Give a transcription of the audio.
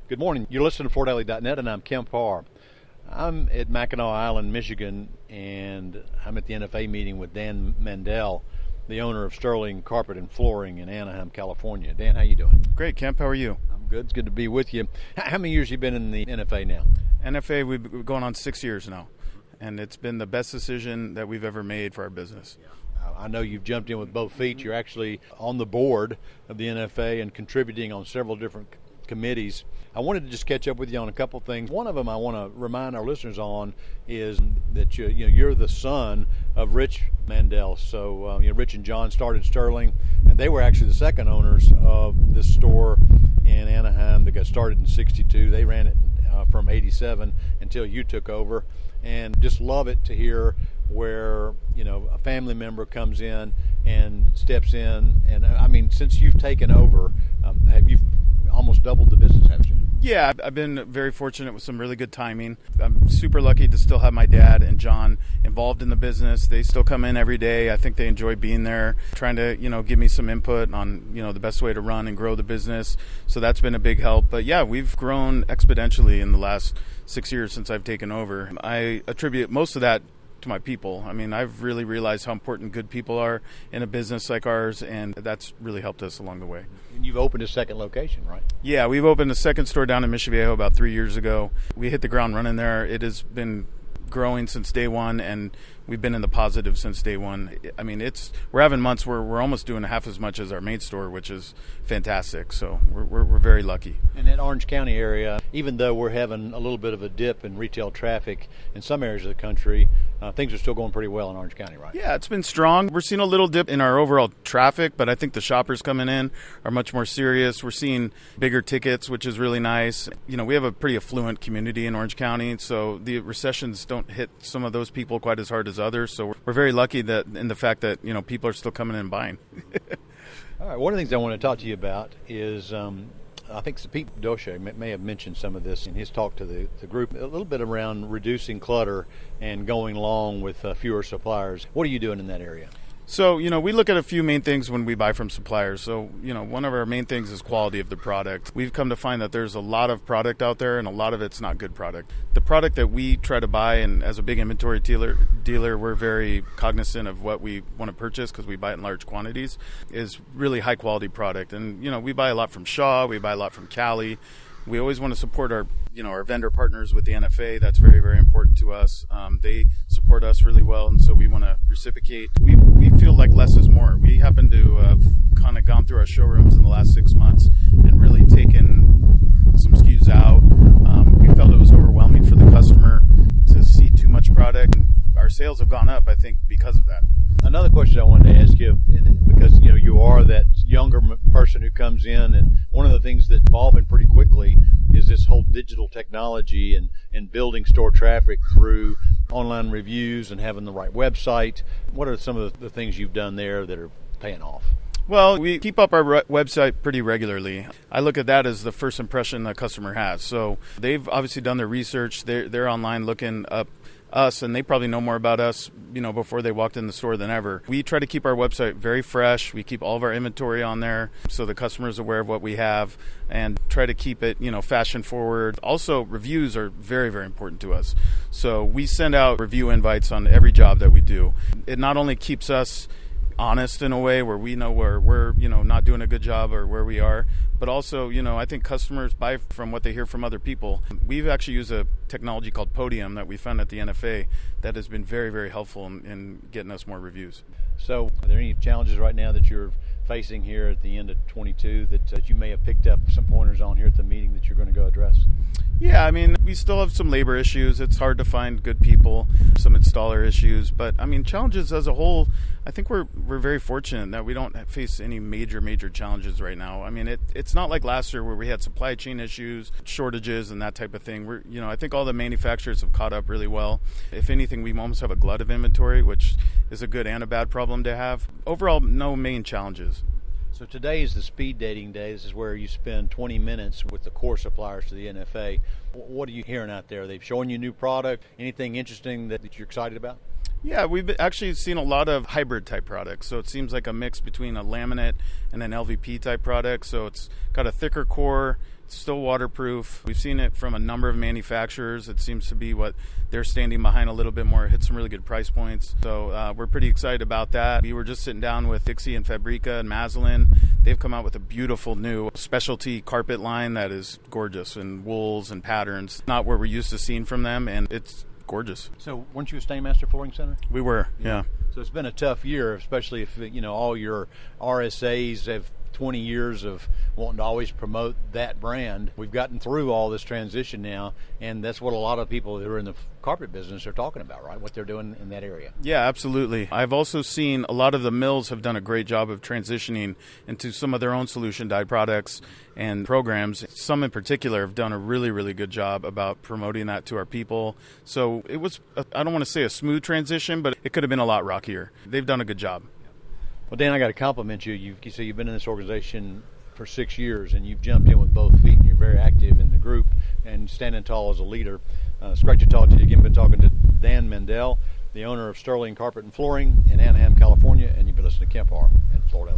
Good morning. You're listening to FortDaily.net, and I'm Kemp Harr. I'm at Mackinac Island, Michigan, and I'm at the NFA meeting with Dan Mandel, the owner of Sterling Carpet and Flooring in Anaheim, California. Dan, how you doing? Great, Kemp. How are you? I'm good. It's good to be with you. How many years have you been in the NFA now? NFA, we've been going on 6 years now, and it's been the best decision that we've ever made for our business. I know you've jumped in with both feet. You're actually on the board of the NFA and contributing on several different committees. I wanted to just catch up with you on a couple things. One of them I want to remind our listeners on is that you're the son of Rich Mandel. So Rich and John started Sterling, and they were actually the second owners of this store in Anaheim that got started in '62. They ran it from '87 until you took over, and just love it to hear where a family member comes in and steps in. And I mean, since you've taken over, have you almost doubled the business, haven't you? Yeah, I've been very fortunate with some really good timing. I'm super lucky to still have my dad and John involved in the business. They still come in every day. I think they enjoy being there, trying to, give me some input on, the best way to run and grow the business. So that's been a big help. But yeah, we've grown exponentially in the last 6 years since I've taken over. I attribute most of that to my people. I mean, I've really realized how important good people are in a business like ours, and that's really helped us along the way. And you've opened a second location, right? Yeah, we've opened a second store down in Mission Viejo about 3 years ago. We hit the ground running there. It has been growing since day one, and we've been in the positive since day one. I mean, we're having months where we're almost doing half as much as our main store, which is fantastic. So we're very lucky. In that Orange County area, even though we're having a little bit of a dip in retail traffic in some areas of the country, things are still going pretty well in Orange County, right? Yeah, it's been strong. We're seeing a little dip in our overall traffic, but I think the shoppers coming in are much more serious. We're seeing bigger tickets, which is really nice. We have a pretty affluent community in Orange County, so the recessions don't hit some of those people quite as hard as others. So we're very lucky that in the fact that, people are still coming in and buying. All right, one of the things I want to talk to you about is I think Pete Doche may have mentioned some of this in his talk to the group, a little bit around reducing clutter and going along with fewer suppliers. What are you doing in that area? So, we look at a few main things when we buy from suppliers. So, one of our main things is quality of the product. We've come to find that there's a lot of product out there, and a lot of it's not good product. The product that we try to buy, and as a big inventory dealer, we're very cognizant of what we want to purchase because we buy it in large quantities, is really high quality product. And, we buy a lot from Shaw, we buy a lot from Cali. We always want to support our vendor partners with the NFA. That's very, very important to us. They support us really well, and so we want to reciprocate. We feel like less is more. We happen to have kind of gone through our showrooms in the last 6 months and really taken some SKUs out. We felt it was overwhelming for the customer to see too much product. Our sales have gone up, I think, because of that. Another question I wanted to ask you, because you are that younger person who comes in, and one of the things that's evolving pretty quickly is this whole digital technology and building store traffic through online reviews and having the right website. What are some of the things you've done there that are paying off? Well, we keep up our website pretty regularly. I look at that as the first impression the customer has. So they've obviously done their research. They're online looking up us, and they probably know more about us, before they walked in the store than ever. We try to keep our website very fresh. We keep all of our inventory on there so the customer is aware of what we have, and try to keep it, fashion forward. Also, reviews are very, very important to us. So we send out review invites on every job that we do. It not only keeps us honest in a way where we know where we're, not doing a good job or where we are, but also, I think customers buy from what they hear from other people. We've actually used a technology called Podium that we found at the NFA that has been very, very helpful in getting us more reviews. So are there any challenges right now that you're facing here at the end of 22 that you may have picked up some pointers on here at the meeting that you're going to go address? Yeah, I mean, we still have some labor issues. It's hard to find good people, some installer issues. But, I mean, challenges as a whole, I think we're very fortunate that we don't face any major challenges right now. I mean, it's not like last year where we had supply chain issues, shortages, and that type of thing. I think all the manufacturers have caught up really well. If anything, we almost have a glut of inventory, which is a good and a bad problem to have. Overall, no main challenges. So today is the speed dating day. This is where you spend 20 minutes with the core suppliers to the NFA. What are you hearing out there? Are they showing you new product? Anything interesting that you're excited about? Yeah, we've actually seen a lot of hybrid type products. So it seems like a mix between a laminate and an LVP type product. So it's got a thicker core, it's still waterproof. We've seen it from a number of manufacturers. It seems to be what they're standing behind a little bit more. Hit some really good price points. So we're pretty excited about that. We were just sitting down with Dixie and Fabrica and Maslin. They've come out with a beautiful new specialty carpet line that is gorgeous in wools and patterns. Not what we're used to seeing from them, and it's gorgeous. So weren't you a Stainmaster Flooring Center? We were, yeah. So it's been a tough year, especially if all your RSAs have 20 years of wanting to always promote that brand. We've gotten through all this transition now, and that's what a lot of people who are in the carpet business are talking about, right? What they're doing in that area. Yeah, absolutely. I've also seen a lot of the mills have done a great job of transitioning into some of their own solution dyed products and programs. Some in particular have done a really, really good job about promoting that to our people. So it was, I don't want to say a smooth transition, but it could have been a lot rockier. They've done a good job. Well, Dan, I got to compliment you. You say you've been in this organization for 6 years, and you've jumped in with both feet, and you're very active in the group and standing tall as a leader. It's great to talk to you again. Been talking to Dan Mandel, the owner of Sterling Carpet and Flooring in Anaheim, California, and you've been listening to Kemp Harr in Florida.